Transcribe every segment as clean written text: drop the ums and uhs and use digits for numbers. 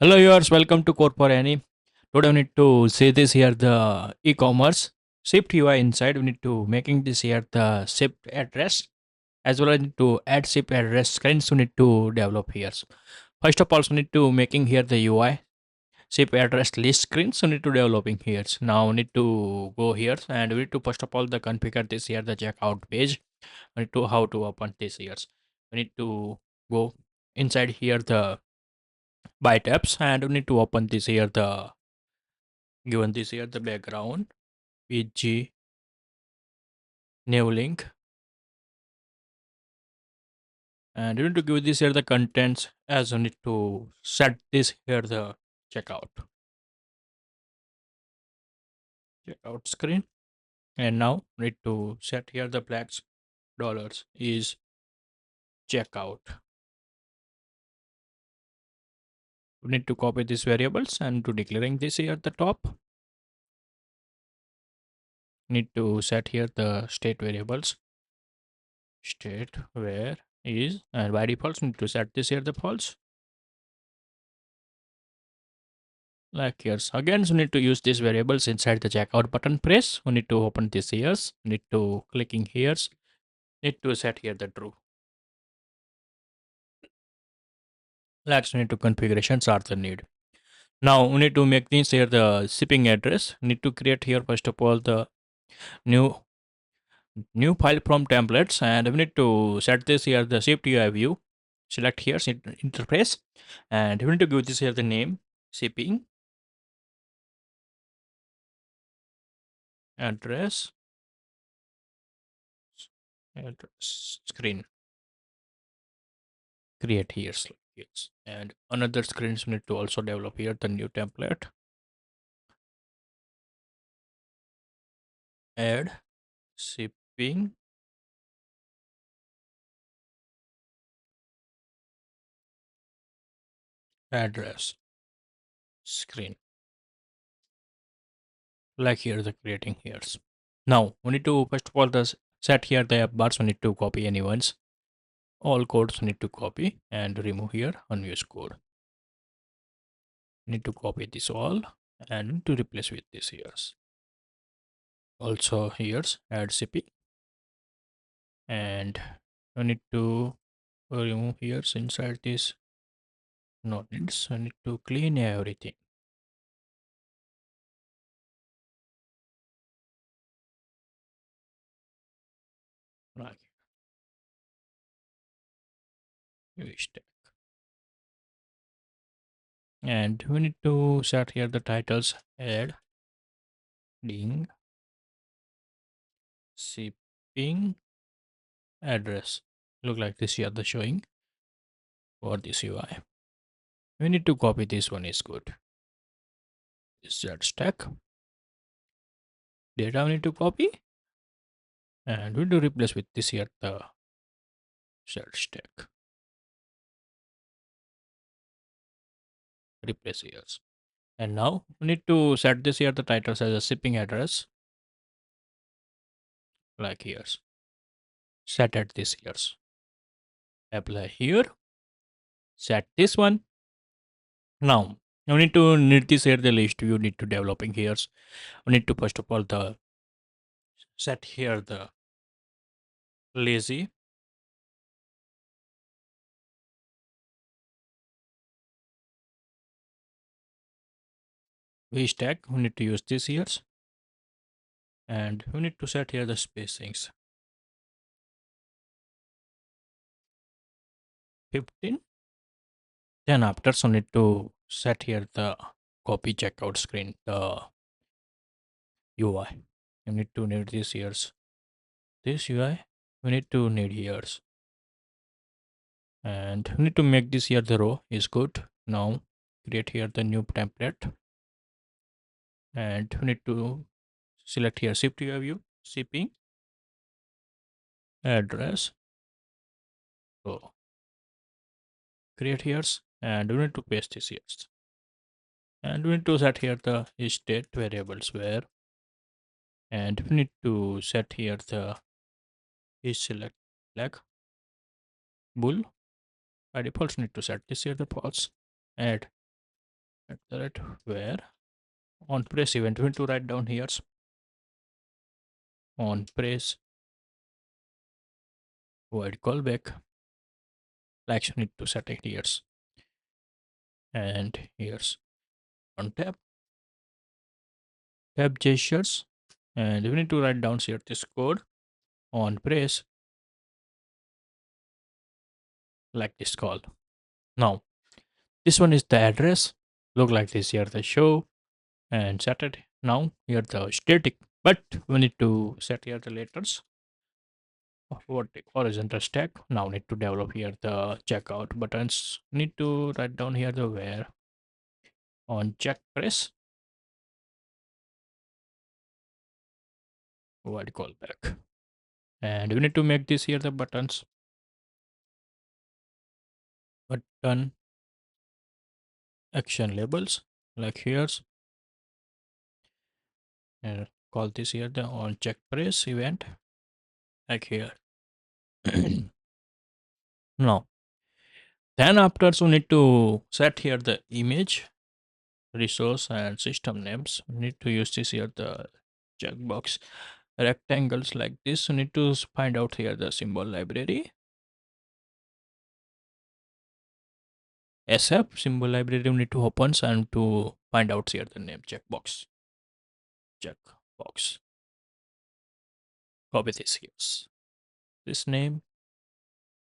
Hello viewers, welcome to CodeForAny. Today we need to see this here the e-commerce shift UI inside. We need to making this here the shift address as well as need to add shift address screens. We need to develop here. First of all, we need to making here the UI shift address list screens. We need to developing here. Now we need to go here and we need to first of all the configure this here the checkout page. We need to how to open this here. We need to go inside here the by tabs and we need to open this here the given this here the background pg new link and you need to give this here the contents as you need to set this here the checkout screen and now need to set here the flags dollars is checkout. We need to copy these variables and to declaring this here at the top need to set here the state variables state where is and by default need to set this here the false like here. Again, so need to use these variables inside the checkout button press. We need to open this here. Need to clicking here. Need to set here the true. Let's need to configurations are the need. Now we need to make this here the shipping address. Need to create here first of all the new file from templates and we need to set this here the SwiftUI view. Select here interface and we need to give this here the name shipping address screen create here yes and another screens we need to also develop here the new template add shipping address screen like here the creating here. Now we need to first of all the set here the app bars we need to copy anyone's all codes we need to copy and remove here unused code. Need to copy this all and to replace with this here. Also here's add shipping and we need to remove here inside this not needs. I need to clean everything like mistake. And we need to set here the titles add ding shipping address look like this here the showing for this UI. We need to copy this one is good. This that stack data we need to copy and we need to replace with this here the set stack replace here. And now we need to set this here the titles as a shipping address like here set at this here apply here set this one. Now you need to need this here the list you need to developing here. We need to first of all the set here the lazy v stack. We need to use this here and we need to set here the spacings 15. Then after so need to set here the copy checkout screen the UI. You need to need this here this UI we need to need here and we need to make this here the row is good. Now create here the new template and we need to select here shift UI view shipping address so create here and we need to paste this here and we need to set here the state variables where and we need to set here the is select flag bool by default we need to set this here the false add at the rate where on press event we need to write down here on press void callback, like you need to set it here, and here's on tab gestures, and we need to write down here this code on press like this call. Now this one is the address, look like this here the show, and set it. Now here the static, but we need to set here the letters what horizontal stack. Now need to develop here the checkout buttons, need to write down here the where on check press what call back, and we need to make this here the buttons button action labels like here's, and call this here the on check press event like here. Now then after we need to set here the image resource and system names. We need to use this here the checkbox rectangles like this. We need to find out here the symbol library sf symbol library. We need to open and to find out here the name checkbox copy this here, this name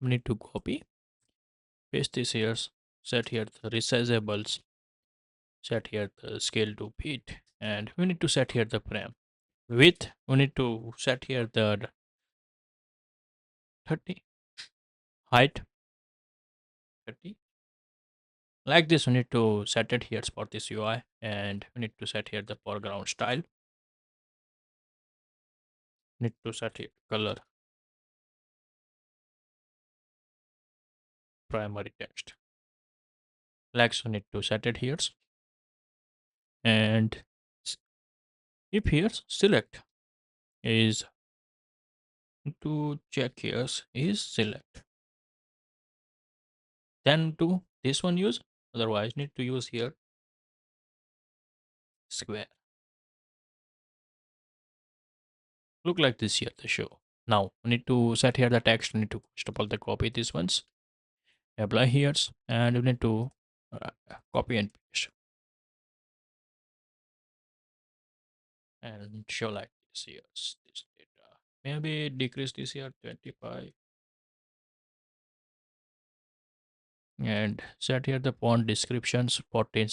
we need to copy, paste this here, set here the resizables, set here the scale to fit, and we need to set here the frame width. We need to set here the 30, height 30, like this. We need to set it here for this UI, and we need to set here the foreground style, need to set here color primary text, like so need to set it here, and if here select is to check here is select, then to this one use, otherwise need to use here square, look like this here the show. Now we need to set here the text. We need to first of all the copy these ones, apply here, and we need to copy and paste and show like this here this data, maybe decrease this here 25, and set here the font descriptions 14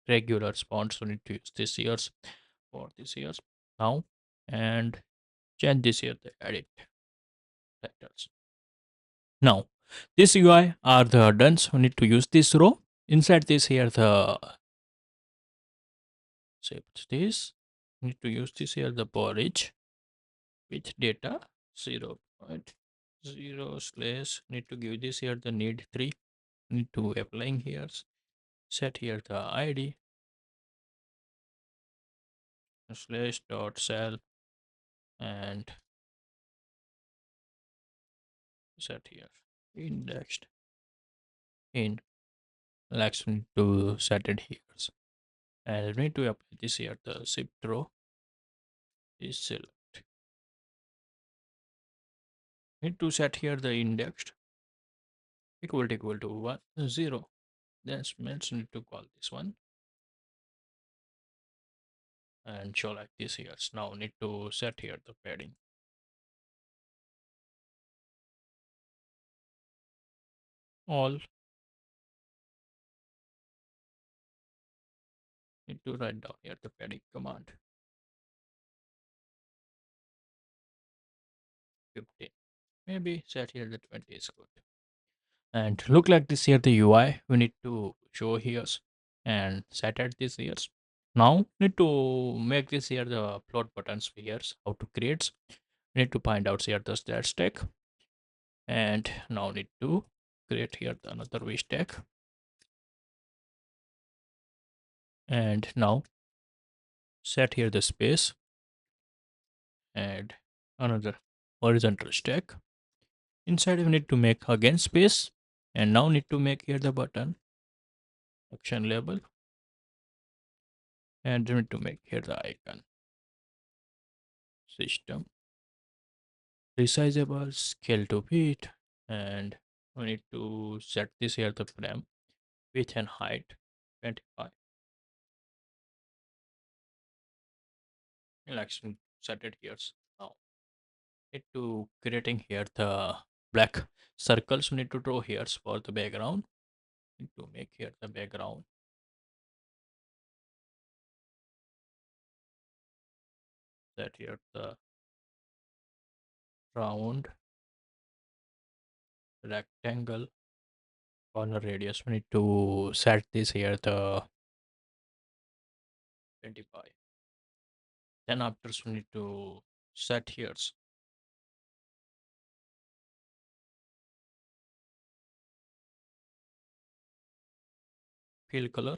regular fonts. So need to use this years for this years now, and change this here the edit titles. Now this UI are the done. We need to use this row inside this here the save this. Need to use this here the porridge with data 0.0 slash, need to give this here the need 3, need to applying here, set here the id slash dot cell, and set here indexed in, like we need to set it here, and we need to apply this here the shift row is select, need to set here the indexed equal to 1 0, then means need to call this one and show like this here. Now need to set here the padding, all need to write down here the padding command 15, maybe set here the 20 is good, and look like this here the UI we need to show here and set at this here. Now need to make this here the float buttons here, how to create, need to find out here the stat stack, and now need to create here the another v stack, and now set here the space and another horizontal stack. Inside we need to make again space, and now need to make here the button action label And we need to make here the icon system resizable scale to fit, and we need to set this here the frame width and height 25. We'll actually set it here. Now need to creating here the black circles we need to draw here for the background. Need to make here the background. Set here the round rectangle corner radius. We need to set this here the 25. Then after we need to set here fill color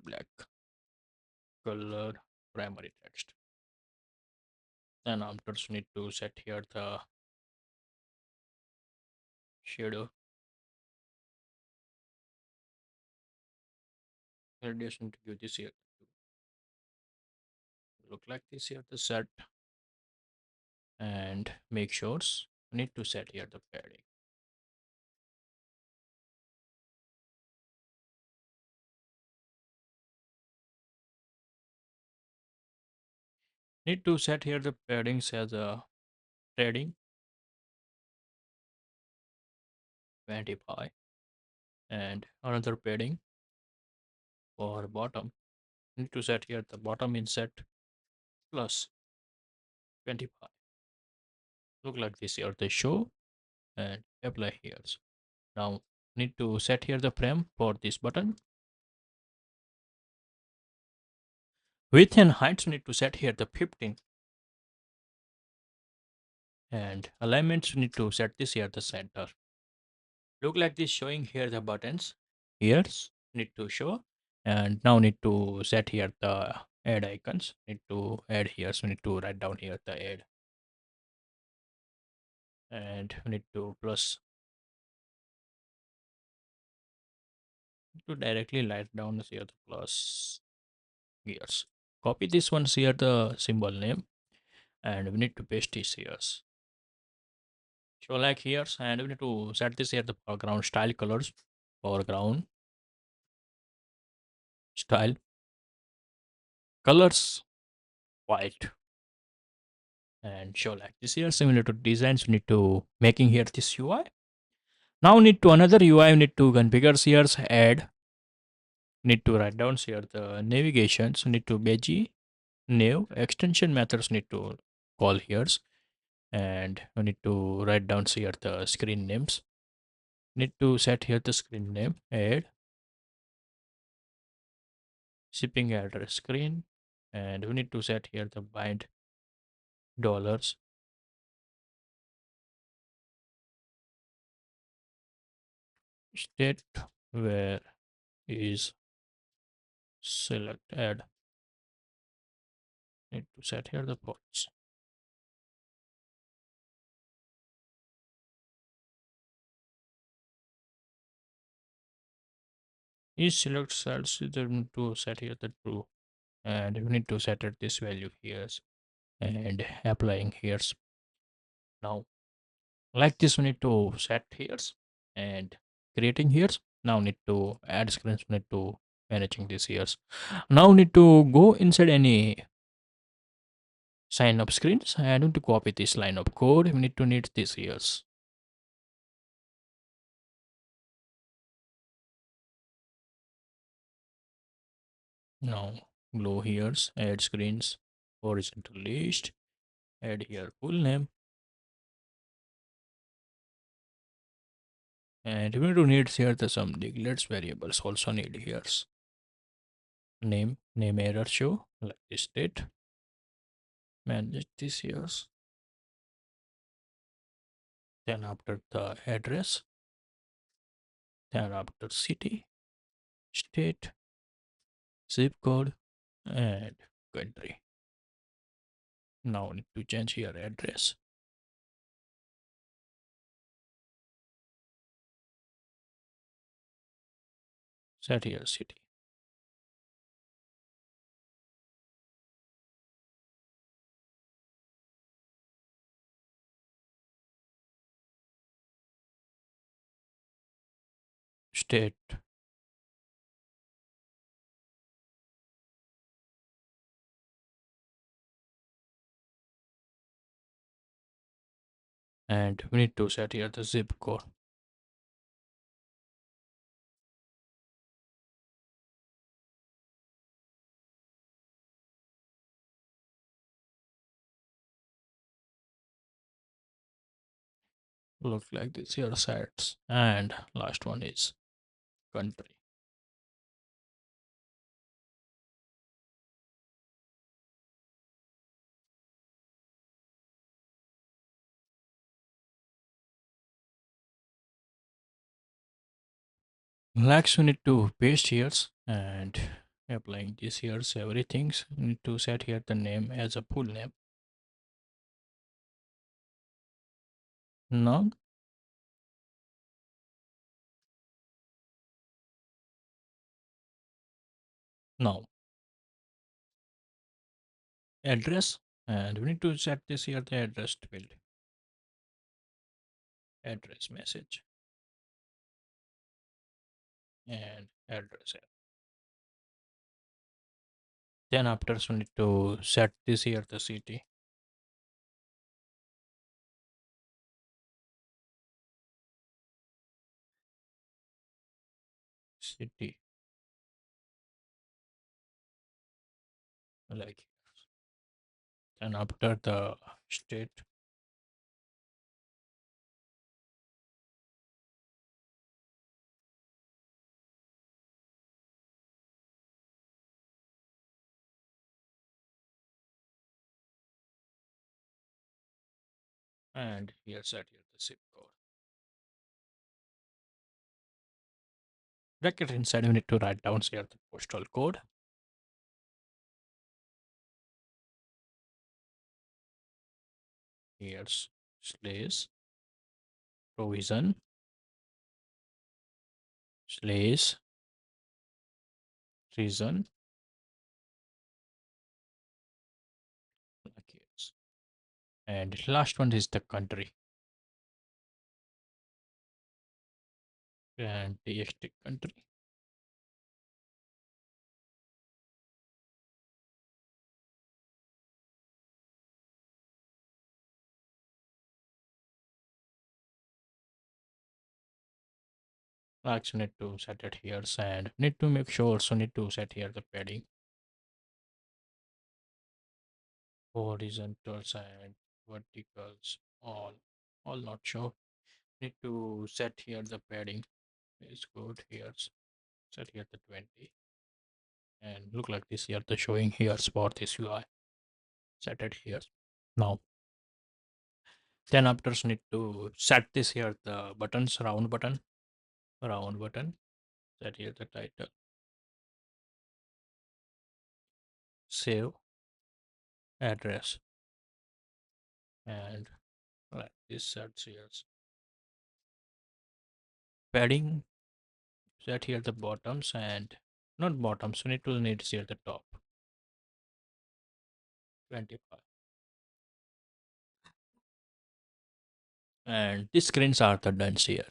black, color primary text. Then after we need to set here the shadow radius. Need to give this here look like this here the set, and make sure we need to set here the padding. Need to set here the paddings as a trading 25, and another padding for bottom. Need to set here the bottom inset plus 25. Look like this here the show, and apply here. Now need to set here the frame for this button. Width and height need to set here the 15, and alignments need to set this here the center. Look like this showing here the buttons. Here's need to show, and now need to set here the add icons. Need to add here, so need to write down here the add, and we need to plus to directly write down here the plus gears. Copy this one here the symbol name, and we need to paste this here. Show like here, and we need to set this here the background style colors. Foreground style colors white, and show like this here. Similar to designs, we need to making here this UI. Now need to another UI. We need to configure here add. Need to write down here the navigations. Need to beji nav extension methods need to call here, and we need to write down here the screen names. Need to set here the screen name add shipping address screen, and we need to set here the bind dollars state where is select add. Need to set here the ports. Each select cells is need to set here the true, and we need to set it this value here, and applying here. Now like this we need to set here, and creating here. Now need to add screens, need to managing this here. Now need to go inside any sign up screens, and I need to copy this line of code. We need this here. Now go here, add screens, horizontal list, add here full name, and we need here the some declares variables also need here. Name error show like this date, manage this here. Then after the address, then after city, state, zip code, and country. Now need to change here address. Set here city. state, and we need to set here the zip code. Look like this here sites, and last one is country. Next we need to paste here and applying this here's everything. We need to set here the name as a full name. Now now address, and we need to set this here the address field, address message, and address. Then after we need to set this here the city, city like, then after the state, and here set here the zip code. Bracket inside we need to write down here the postal code. Here's slash provision slash reason, like yes. And last one is the country, and txt country. Actually need to set it here, and need to make sure also need to set here the padding, horizontals and verticals, all not sure. Need to set here the padding is good here, set here the 20, and look like this here the showing here for this UI, set it here. Now then after need to set this here the buttons, round button, set here the title, save address, and like this sets here padding, set here the bottoms, and not bottoms, we need to need here the top 25, and these screens are the done here.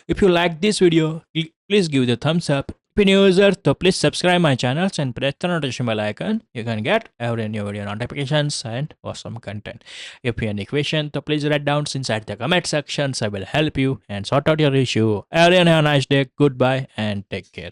If you like this video, please give the thumbs up. If you're new user, so please subscribe my channels and press the notification bell icon. You can get every new video notifications and awesome content. If you have any question, so please write down inside the comment sections. I will help you and sort out your issue. Everyone have a nice day. Goodbye and take care.